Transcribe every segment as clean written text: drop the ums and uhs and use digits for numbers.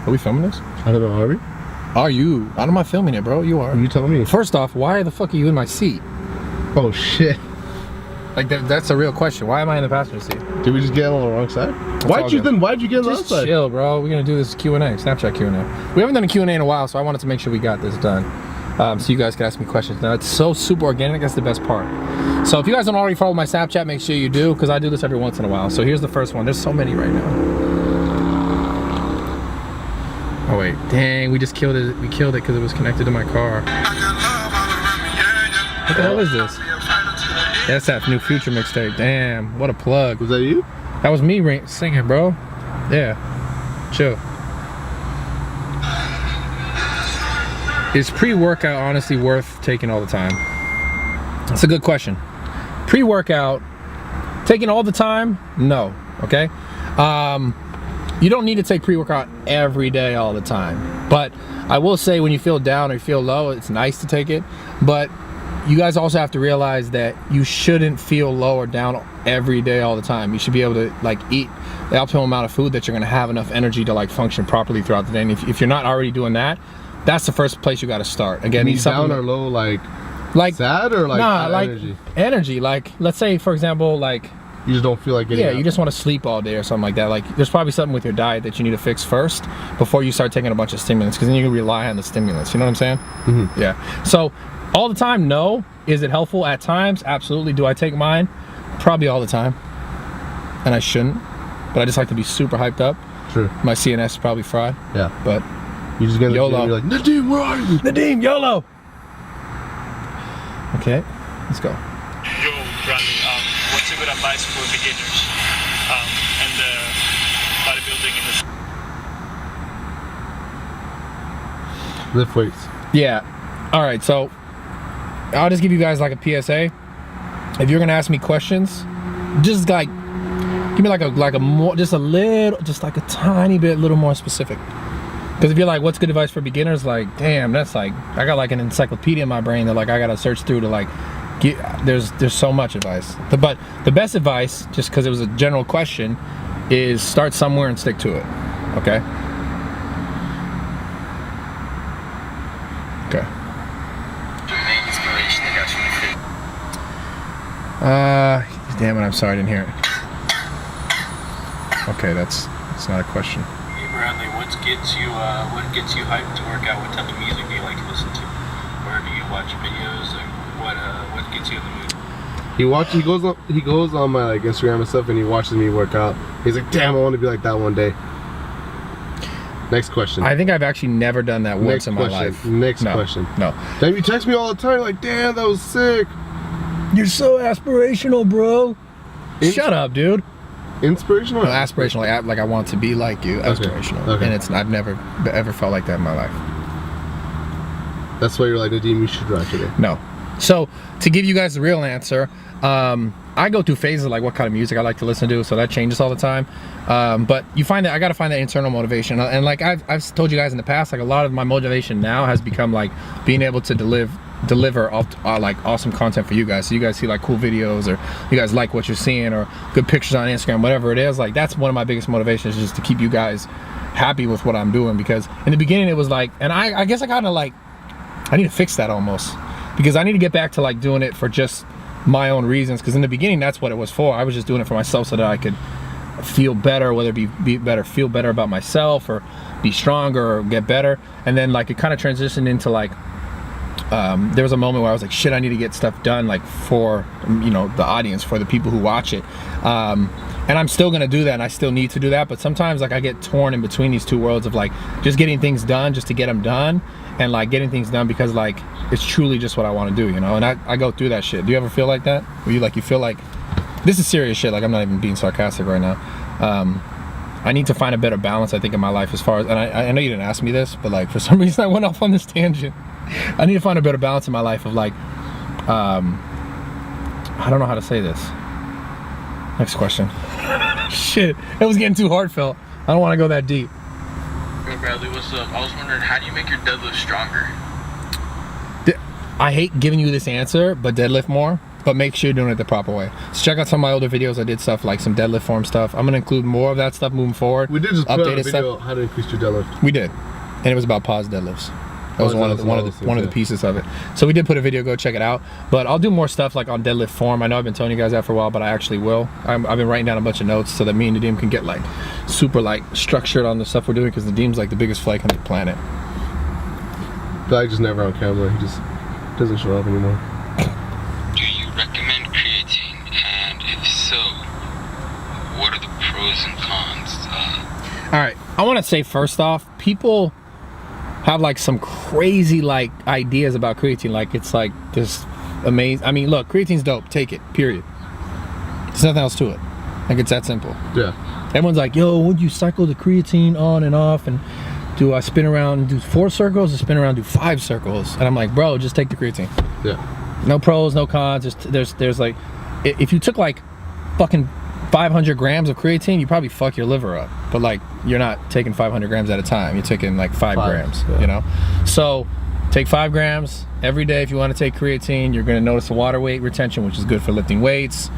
Are we filming this? I don't know, are we? Are you? I'm not filming it, bro. You are. You tell me. First off, why the fuck are you in my seat? Oh shit. Like that's a real question. Why am I in the passenger seat? Did we just get on the wrong side? Why'd you get on the other side? Just chill, bro. We're gonna do this Q&A, Snapchat Q&A. We haven't done a Q&A in a while, so I wanted to make sure we got this done. So you guys can ask me questions. Now it's so super organic, that's the best part. So if you guys don't already follow my Snapchat, make sure you do, because I do this every once in a while. So here's the first one. There's so many right now. Oh wait, dang, we just killed it. We killed it because it was connected to my car. What the hell is this? That's that new Future mixtape. Damn, what a plug. Was that you? That was me singing, bro. Yeah, chill. Is pre-workout honestly worth taking all the time? That's a good question. Pre-workout, taking all the time? No, okay? You don't need to take pre-workout every day all the time. But I will say when you feel down or you feel low, it's nice to take it. But you guys also have to realize that you shouldn't feel low or down every day all the time. You should be able to like eat the optimal amount of food that you're gonna have enough energy to like function properly throughout the day. And if you're not already doing that, that's the first place you gotta start. Again, down or low, like sad or like nah, like energy? Like let's say for example, like you just don't feel like getting yeah, out. you just want to sleep all day or something like that. Like there's probably something with your diet that you need to fix first before you start taking a bunch of stimulants, because then you can rely on the stimulants. You know what I'm saying? Mm-hmm. Yeah. So all the time, no. Is it helpful at times? Absolutely. Do I take mine? Probably all the time. And I shouldn't. But I just like to be super hyped up. True. My CNS is probably fried. Yeah. But you just get YOLO. You're like, Nadim, where are you? Nadim, YOLO. Okay, let's go. Yo, Bradley, what's a good advice for beginners and bodybuilding industry? Lift weights. Yeah. All right, so I'll just give you guys like a PSA. If you're gonna ask me questions, just like give me like a more, just a little, just like a tiny bit, little more specific. Because if you're like, what's good advice for beginners? Like, damn, that's like, I got like an encyclopedia in my brain that like I gotta search through to like get. There's so much advice. But the best advice, just because it was a general question, is start somewhere and stick to it. Okay. Okay. Damn it, I'm sorry, I didn't hear it. Okay, that's not a question. Hey Bradley, what gets you hyped to work out? What type of music do you like to listen to? Or do you watch videos? Like what gets you in the mood? He goes on my like Instagram and stuff, and he watches me work out. He's like, damn, I want to be like that one day. Next question. I think I've actually never done that once in my life. Next question. No. Damn, you text me all the time like, damn, that was sick. You're so aspirational, bro. Shut up, dude. Inspirational? No, aspirational, like I want to be like you. Aspirational. Okay. And I've never ever felt like that in my life. That's why you're like, Nadim, you should drive today. No. So to give you guys the real answer, I go through phases of like what kind of music I like to listen to, so that changes all the time. But you find that I gotta find that internal motivation, and like I've told you guys in the past, like a lot of my motivation now has become like being able to deliver like awesome content for you guys, so you guys see like cool videos, or you guys like what you're seeing, or good pictures on Instagram, whatever it is. Like that's one of my biggest motivations, just to keep you guys happy with what I'm doing. Because in the beginning it was like, and I guess I kind of like, I need to fix that almost, because I need to get back to like doing it for just my own reasons. Because in the beginning that's what it was for. I was just doing it for myself so that I could feel better, whether it be better, feel better about myself, or be stronger, or get better. And then like it kind of transitioned into like there was a moment where I was like, shit, I need to get stuff done like for, you know, the audience, for the people who watch it. And I'm still gonna do that, and I still need to do that, but sometimes like I get torn in between these two worlds of like just getting things done just to get them done, and like getting things done because like it's truly just what I want to do, you know. And I go through that shit. Do you ever feel like that, where you feel like, this is serious shit, like I'm not even being sarcastic right now. I need to find a better balance, I think, in my life, as far as, and I know you didn't ask me this, but like for some reason I went off on this tangent. I need to find a better balance in my life of like, I don't know how to say this. Next question. Shit, it was getting too heartfelt. I don't want to go that deep. Yo, Bradley, what's up? I was wondering, how do you make your deadlift stronger? I hate giving you this answer, but deadlift more. but make sure you're doing it the proper way. So check out some of my older videos. I did stuff like some deadlift form stuff. I'm gonna include more of that stuff moving forward. We did just put out a Updated video stuff. how to increase your deadlift. We did, and it was about pause deadlifts. That was one of the pieces of it. So we did put a video, go check it out. But I'll do more stuff like on deadlift form. I know I've been telling you guys that for a while, but I actually will. I've been writing down a bunch of notes so that me and Nadim can get like super like structured on the stuff we're doing, because Nadim's like the biggest flake on the planet. But just never on camera. He just doesn't show up anymore. Do you recommend creatine? And if so, what are the pros and cons? All right, I want to say first off, people have like some crazy like ideas about creatine, like it's like this amazing. I mean, look, creatine's dope, take it, period. There's nothing else to it. Like, it's that simple. Yeah. Everyone's like, yo, would you cycle the creatine on and off, and do I spin around and do 4 circles or spin around and do 5 circles? And I'm like, bro, just take the creatine. Yeah. No pros, no cons. Just there's like, if you took like fucking 500 grams of creatine, you probably fuck your liver up. But like, you're not taking 500 grams at a time. You're taking like 5 grams, yeah. you know? So take 5 grams every day. If you want to take creatine, you're going to notice the water weight retention, which is good for lifting weights.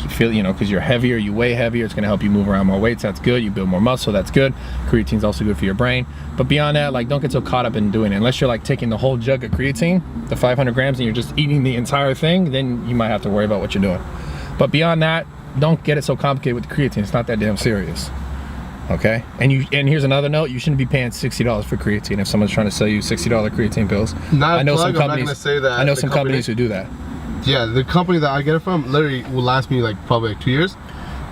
You feel, you know, because you're heavier, you weigh heavier, it's going to help you move around more weights. That's good. You build more muscle. That's good. Creatine's also good for your brain. But beyond that, like, don't get so caught up in doing it. Unless you're like taking the whole jug of creatine, the 500 grams, and you're just eating the entire thing, then you might have to worry about what you're doing. But beyond that, don't get it so complicated with the creatine. It's not that damn serious. Okay? And here's another note, you shouldn't be paying $60 for creatine if someone's trying to sell you $60 creatine pills. Not I know plug, some I'm not companies gonna say that. I know The some company- companies who do that. Yeah, the company that I get it from literally will last me like probably like 2 years.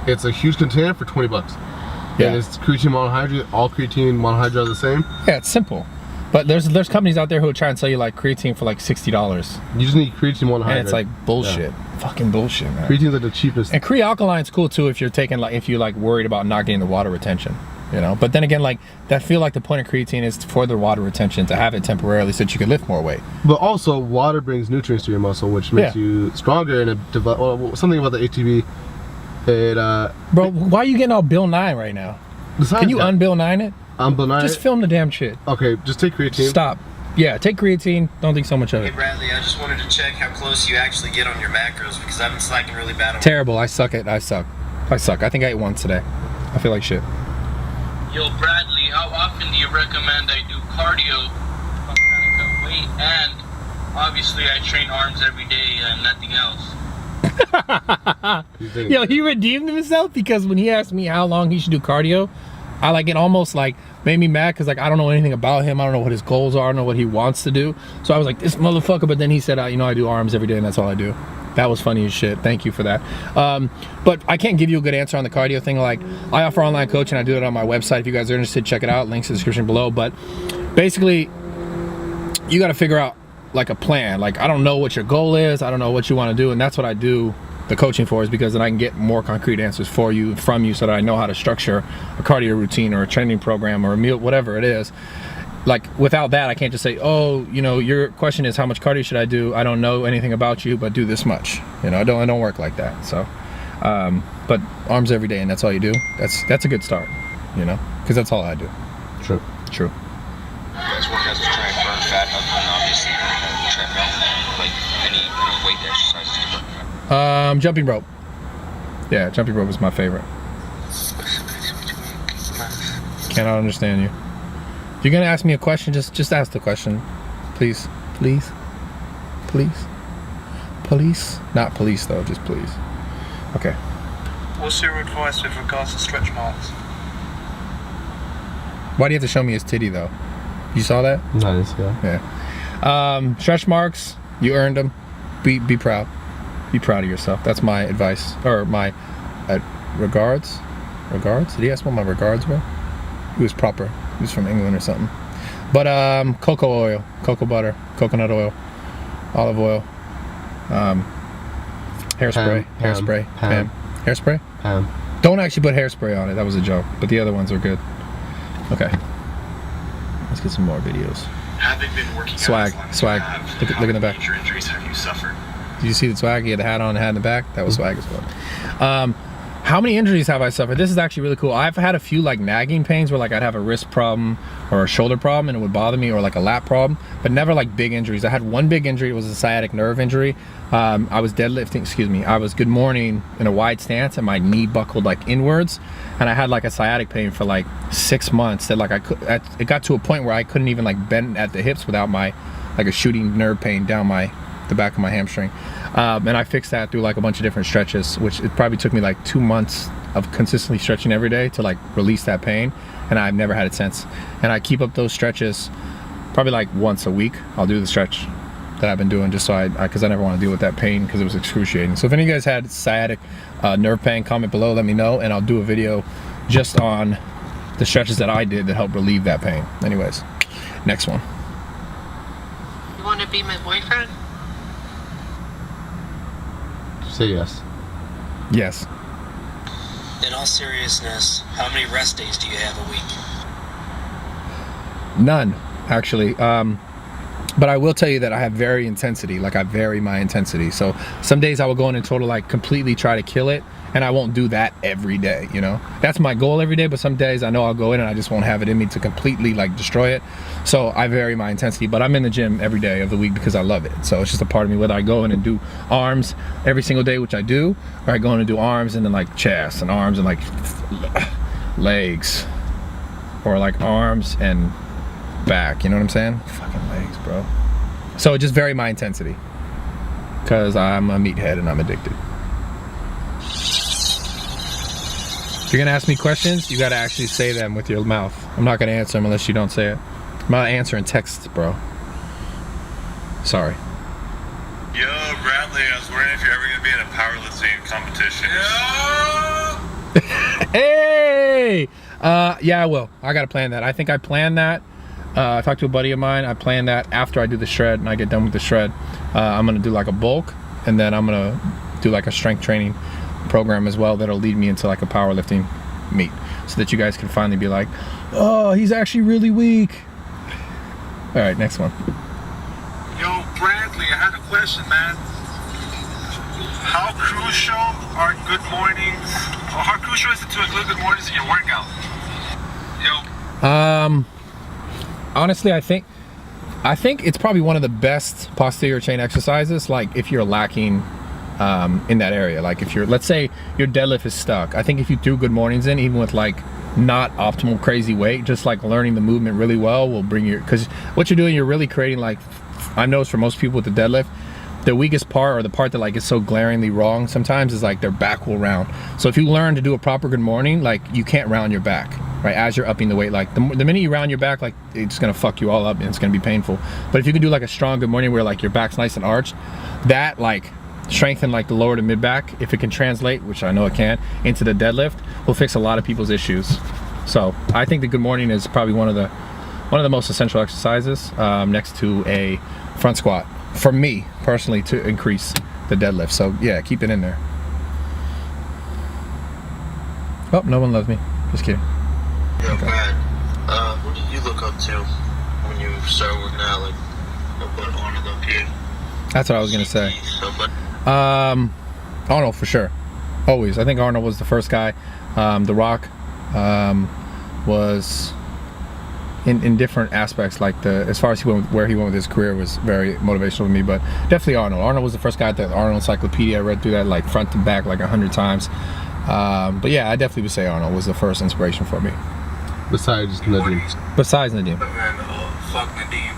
It's a huge container for 20 bucks. Yeah. And it's creatine monohydrate. All creatine monohydrate are the same. Yeah, it's simple. But there's companies out there who will try and sell you like creatine for like $60. You just need creatine monohydrate. And it's like bullshit. Fucking bullshit, man. Creatine's like the cheapest. And Crealkaline's cool too if you're taking like, if you're like worried about not getting the water retention, you know. But then again, like, that feel like the point of creatine is for the water retention, to have it temporarily so that you can lift more weight. But also, water brings nutrients to your muscle, which makes you stronger. And it well, something about the ATB. Bro, why are you getting all Bill 9 right now? Can you un-Bill 9 it? Just film the damn shit. Okay, just take creatine. Stop. Yeah, take creatine. Don't think so much of Hey it. Bradley, I just wanted to check how close you actually get on your macros, because I've been slacking really bad on Terrible. I suck. I suck. I think I ate once today. I feel like shit. Yo, Bradley, how often do you recommend I do cardio if I'm trying to cut weight? And obviously, I train arms every day and nothing else. Yo, he redeemed himself, because when he asked me how long he should do cardio, I like, it almost like made me mad, because like, I don't know anything about him. I don't know what his goals are. I don't know what he wants to do. So I was like, this motherfucker. But then he said, you know, I do arms every day and that's all I do. That was funny as shit. Thank you for that. But I can't give you a good answer on the cardio thing. Like, I offer online coaching. I do it on my website. If you guys are interested, check it out. Links in the description below. But basically, you got to figure out like a plan. Like, I don't know what your goal is. I don't know what you want to do. And that's what I do the coaching for, is because then I can get more concrete answers for you, from you, so that I know how to structure a cardio routine or a training program or a meal, whatever it is. Like, without that, I can't just say, oh, you know, your question is how much cardio should I do? I don't know anything about you, but do this much. You know, I don't work like that. So, but arms every day, and that's all you do. That's a good start, you know, because that's all I do. True. True. Those workouts to try and burn fat, other than obviously treadmill, like any kind of weight exercises to burn fat. Jumping rope. Yeah, jumping rope is my favorite. Cannot understand you. If you're gonna ask me a question, just ask the question, please, please, please, police. Not police though, just please. Okay. What's your advice with regards to stretch marks? Why do you have to show me his titty though? You saw that? Nice, yeah. Yeah. Stretch marks. You earned them. Be proud. Be proud of yourself. That's my advice, or my regards. Regards? Did he ask what my regards were? He was proper. He was from England or something. But cocoa oil, cocoa butter, coconut oil, olive oil, hairspray, Pam. Hairspray. Don't actually put hairspray on it. That was a joke. But the other ones are good. Okay. Let's get some more videos. Having been working Swag, out as swag. long as you have, Look how in the many back. major injuries have you suffered? Did you see the swag? He had the hat on, hat in the back. That was swag as well. How many injuries have I suffered? This is actually really cool. I've had a few like nagging pains where like I'd have a wrist problem or a shoulder problem and it would bother me, or like a lat problem, but never like big injuries. I had one big injury. It was a sciatic nerve injury. I was deadlifting, excuse me, I was good morning in a wide stance and my knee buckled like inwards, and I had like a sciatic pain for like 6 months that like it got to a point where I couldn't even like bend at the hips without my like a shooting nerve pain down the back of my hamstring. And I fixed that through like a bunch of different stretches, which it probably took me like 2 months of consistently stretching every day to like release that pain, and I've never had it since. And I keep up those stretches probably like once a week. I'll do the stretch that I've been doing just so because I never want to deal with that pain because it was excruciating. So if any of you guys had sciatic nerve pain, comment below, let me know, and I'll do a video just on the stretches that I did that helped relieve that pain. Anyways, next one. You want to be my boyfriend? Say yes. Yes. In all seriousness, how many rest days do you have a week? None, actually. But I will tell you that I have vary intensity. Like I vary my intensity. So some days I will go in and total like completely try to kill it, and I won't do that every day, you know? That's my goal every day, but some days I know I'll go in and I just won't have it in me to completely like destroy it. So I vary my intensity, but I'm in the gym every day of the week because I love it. So it's just a part of me, whether I go in and do arms every single day, which I do, or I go in and do arms and then like chest and arms and like legs, or like arms and back, you know what I'm saying? Fucking legs, bro. So just vary my intensity because I'm a meathead and I'm addicted. If you're gonna ask me questions, you gotta actually say them with your mouth. I'm not gonna answer them unless you don't say it. I'm not answering texts, bro. Sorry. Yo, Bradley, I was wondering if you're ever gonna be in a powerlifting competition. Hey! Yeah, I will. I gotta plan that. I think I planned that. I talked to a buddy of mine. I planned that after I do the shred and I get done with the shred. I'm gonna do like a bulk, and then I'm gonna do like a strength training program as well that'll lead me into like a powerlifting meet, so that you guys can finally be like, oh, he's actually really weak. All right, next one. Yo, Bradley, I had a question, man. How crucial are good mornings, or how crucial is it to include good mornings in your workout? Yo. Honestly, I think it's probably one of the best posterior chain exercises, like if you're lacking in that area. Like if you're, let's say your deadlift is stuck, I think if you threw good mornings in, even with like not optimal crazy weight, just like learning the movement really well will bring you, because what you're doing, you're really creating, like I noticed for most people with the deadlift, the weakest part, or the part that like is so glaringly wrong sometimes, is like their back will round. So if you learn to do a proper good morning, like you can't round your back, right, as you're upping the weight. Like the minute you round your back, like it's gonna fuck you all up and it's gonna be painful. But if you can do like a strong good morning where like your back's nice and arched, that like strengthen like the lower to mid back, if it can translate, which I know it can, into the deadlift, will fix a lot of people's issues. So I think the good morning is probably one of the most essential exercises, next to a front squat, for me personally, to increase the deadlift. So yeah, keep it in there. Oh, no one loves me. Just kidding. Yo, Brad, what did you look up to when you started working out? Like, what Arnold up here? That's what I was gonna say. Arnold for sure, always. I think Arnold was the first guy. The Rock was in different aspects, like as far as where he went with his career was very motivational to me, but definitely Arnold. Arnold was the first guy at the Arnold Encyclopedia. I read through that like front to back like 100 times. But yeah, I definitely would say Arnold was the first inspiration for me. Besides Nadim. Besides Nadim. Fuck Nadim.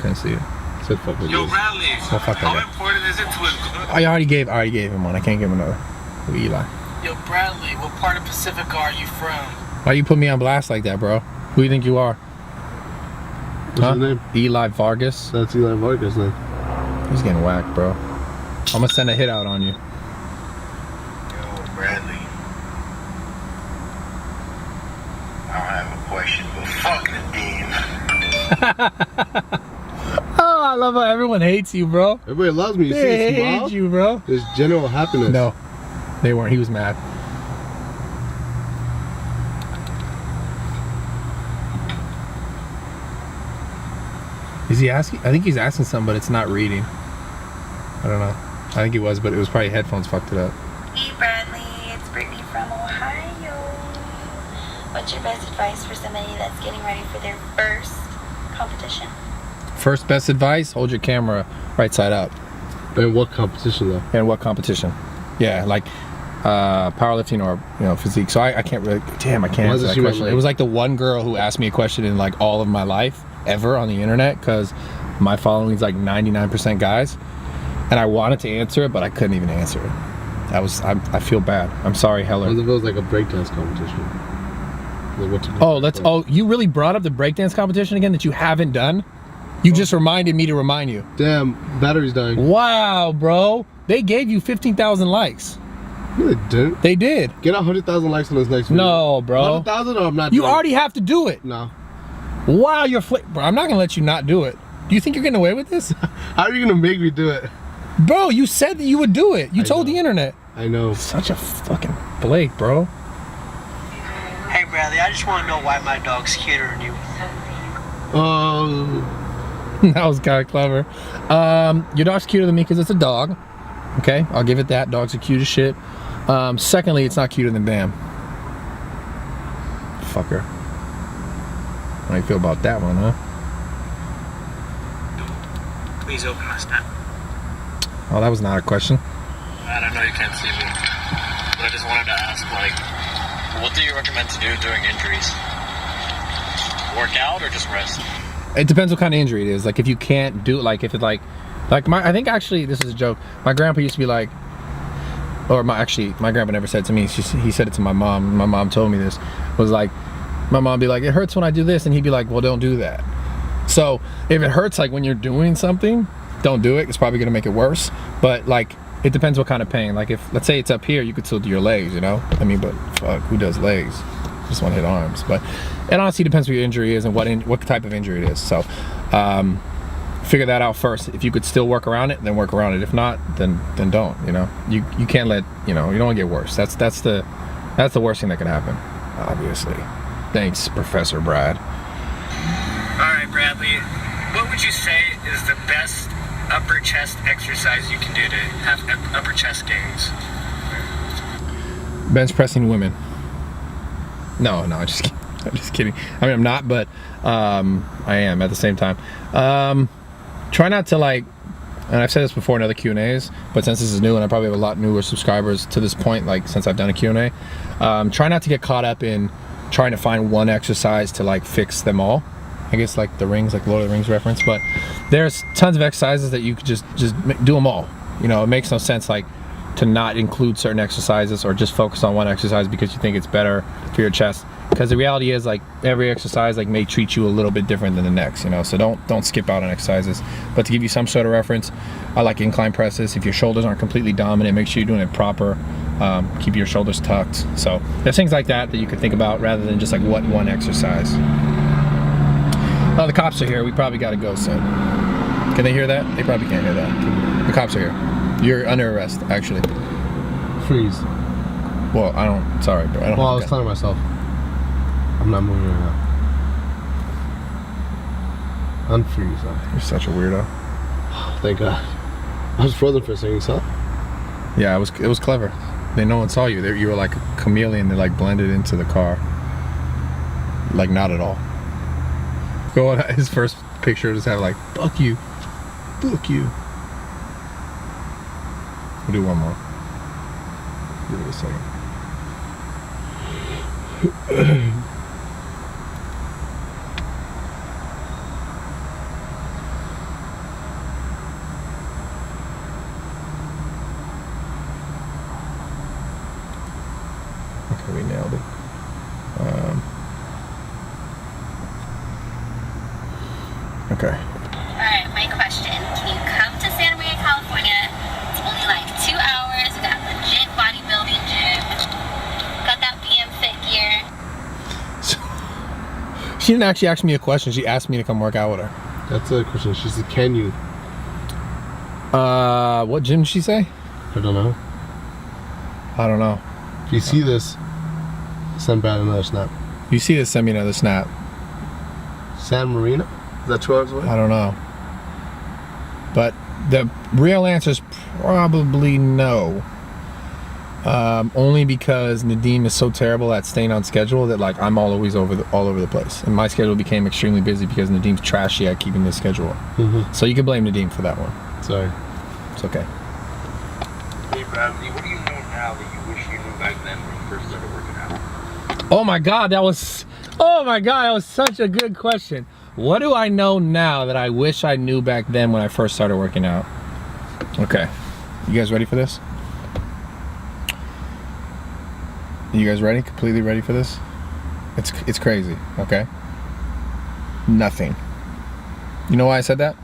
Couldn't see it. Said fuck Nadim. Yo, Bradley, Well, fuck that how guy. important is it to include? I already gave him one. I can't give him another. Who, Eli? Yo, Bradley, what part of Pacifica are you from? Why you put me on blast like that, bro? Who do you think you are? What's his name? Eli Vargas. That's Eli Vargas then. He's getting whacked, bro. I'm gonna send a hit out on you. Yo, Bradley. I don't have a question, but fuck Nadim. Oh, I love how everyone hates you, bro. Everybody loves me. You see They this hate smile? you, bro. There's general happiness. No, they weren't. He was mad. Is he asking? I think he's asking something, but it's not reading. I don't know. I think he was, but it was probably headphones fucked it up. Hey Bradley, it's Brittany from What's your best advice for somebody that's getting ready for their first competition? First best advice, hold your camera right side up. And what competition though? And what competition? Yeah, like powerlifting or physique. So I can't really, damn, I can't answer that question. It was like the one girl who asked me a question in like all of my life ever on the internet, because my following is like 99% guys, and I wanted to answer it, but I couldn't even answer it. I feel bad. I'm sorry, Heller. What if it was like a breakdance competition? Like you really brought up the breakdance competition again that you haven't done? You just reminded me to remind you. Damn, battery's dying. Wow, bro. They gave you 15,000 likes. No, they didn't. They did. Get 100,000 likes on this next video. No, bro. 100,000 or I'm not You doing already have to do it. No. Wow, bro, I'm not gonna let you not do it. Do you think you're getting away with this? How are you gonna make me do it? Bro, you said that you would do it. You told the internet. I know. Such a fucking Blake, bro. Hey Bradley, I just want to know why my dog's cuter than you. That was kind of clever. Your dog's cuter than me because it's a dog. Okay, I'll give it that. Dogs are cute as shit. Secondly, it's not cuter than Bam. Fucker. How do you feel about that one, huh? Please open my snap. Oh, that was not a question. I don't know, you can't see me. But I just wanted to ask, like, what do you recommend to do during injuries? Work out or just rest? It depends what kind of injury it is. Like, if you can't do it, like, if it I think actually, this is a joke. My grandpa used to be like, or my grandpa never said it to me. He said it to my mom. My mom told me this. Was like, my mom would be like, it hurts when I do this. And he'd be like, well, don't do that. So if it hurts, like when you're doing something, don't do it. It's probably gonna make it worse. But like, it depends what kind of pain. Like if, let's say it's up here, you could still do your legs, you know? I mean, but fuck, who does legs? Just want to hit arms. But it honestly depends what your injury is and what type of injury it is. So figure that out first. If you could still work around it, then work around it. If not, then don't, you know? You can't let, you don't want to get worse. That's the worst thing that can happen, obviously. Thanks, Professor Brad. Alright Bradley, what would you say is the best upper chest exercise you can do to have upper chest gains? Bench pressing women. No, I'm just kidding. I'm just kidding. I mean, I'm not, but I am at the same time. Try not to like, and I've said this before in other Q&As, but since this is new and I probably have a lot newer subscribers to this point, like since I've done a Q&A, try not to get caught up in trying to find one exercise to like fix them all. I guess like the rings, like Lord of the Rings reference, but there's tons of exercises that you could just do them all. You know, it makes no sense like to not include certain exercises or just focus on one exercise because you think it's better for your chest. Because the reality is like every exercise like may treat you a little bit different than the next, you know. So don't skip out on exercises. But to give you some sort of reference, I like incline presses. If your shoulders aren't completely dominant, make sure you're doing it proper. Keep your shoulders tucked. So there's things like that you could think about rather than just like what one exercise. Oh, the cops are here. We probably got to go soon. Can they hear that? They probably can't hear that. The cops are here. You're under arrest, actually. Freeze. Well, sorry, but I don't. Well, I was telling myself. I'm not moving right now. Unfreeze. You're such a weirdo. Thank God. I was frozen for a second, you saw? Yeah, it was clever. No one saw you. You were like a chameleon that like blended into the car. Like not at all. Go on his first picture, just have like, fuck you. Fuck you. We'll do one more. Give it a second. Okay, we nailed it. Okay. Alright, my question. Can you come to Santa Maria, California? It's only like 2 hours. We got legit bodybuilding gym. Got that BMFIT gear. She didn't actually ask me a question. She asked me to come work out with her. That's a question. She said, can you? What gym did she say? I don't know. I don't know. If you see this, send Brad another snap. You see this, send me another snap. San Marino? Is that 2 hours away? I don't know. But the real answer is probably no. Only because Nadim is so terrible at staying on schedule that like I'm always all over the place, and my schedule became extremely busy because Nadim's trashy at keeping the schedule. So you can blame Nadim for that one. Sorry. It's okay. Hey Bradley, what do you know now that you wish you knew back then when you first started working out? Oh my God, that was such a good question. What do I know now that I wish I knew back then when I first started working out? Okay, you guys ready for this? You guys ready? Completely ready for this? It's crazy, okay? Nothing. You know why I said that?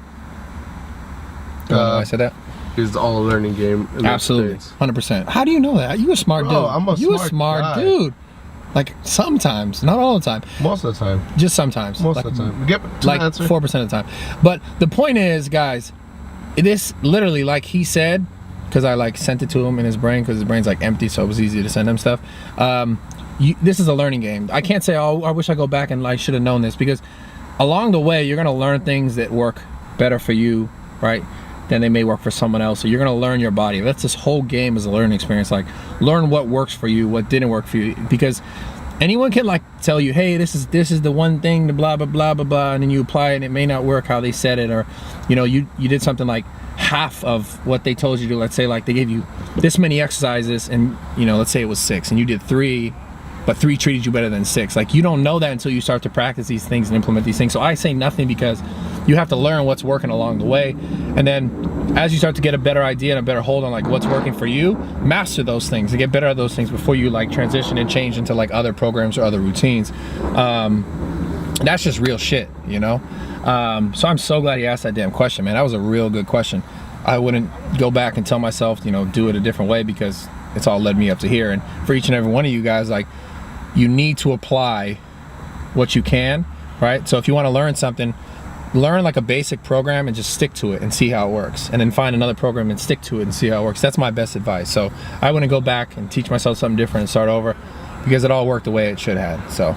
You know why I said that? It's all a learning game. Absolutely, 100%. How do you know that? You a smart dude. I'm a smart guy. Dude. Like sometimes, not all the time. Most of the time. Just sometimes. Most like, of the time. Get to like the answer. 4% of the time. But the point is, guys, this literally, like he said, because I like sent it to him in his brain because his brain's like empty, so it was easy to send him stuff. This is a learning game. I can't say, oh, I wish I go back and like should have known this, because along the way you're gonna learn things that work better for you, right, than they may work for someone else. So you're gonna learn your body. That's this whole game is a learning experience. Like learn what works for you, what didn't work for you, because anyone can like tell you, hey, this is the one thing, the blah blah blah blah blah, and then you apply it and it may not work how they said it, or you know, you did something like half of what they told you to. Let's say like they gave you this many exercises and you know, let's say it was 6 and you did 3, but 3 treated you better than 6. Like you don't know that until you start to practice these things and implement these things. So I say nothing because you have to learn what's working along the way, and then as you start to get a better idea and a better hold on like what's working for you, master those things and get better at those things before you like transition and change into like other programs or other routines. That's just real shit, you know. So I'm so glad you asked that damn question, man. That was a real good question. I wouldn't go back and tell myself, you know, do it a different way, because it's all led me up to here. And for each and every one of you guys, like, you need to apply what you can, right? So if you want to learn something, learn like a basic program and just stick to it and see how it works, and then find another program and stick to it and see how it works. That's my best advice. So I wouldn't go back and teach myself something different and start over, because it all worked the way it should have. So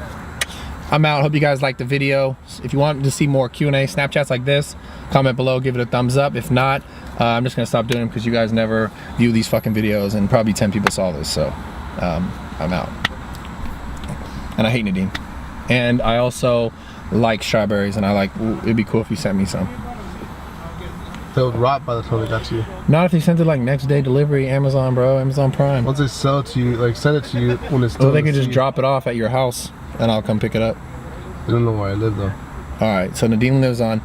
I'm out. Hope you guys liked the video. If you want to see more Q&A Snapchats like this, comment below, give it a thumbs up. If not, I'm just gonna stop doing them because you guys never view these fucking videos, and probably 10 people saw this. So I'm out. And I hate Nadim. And I also like strawberries, and I like, it'd be cool if you sent me some. They would rot by the time they got to you. Not if they sent it like next day delivery, Amazon, bro, Amazon Prime. Once they sell it to you, like send it to you when it's still. Or they could just drop it off at your house and I'll come pick it up. I don't know where I live though. Alright, so Nadim lives on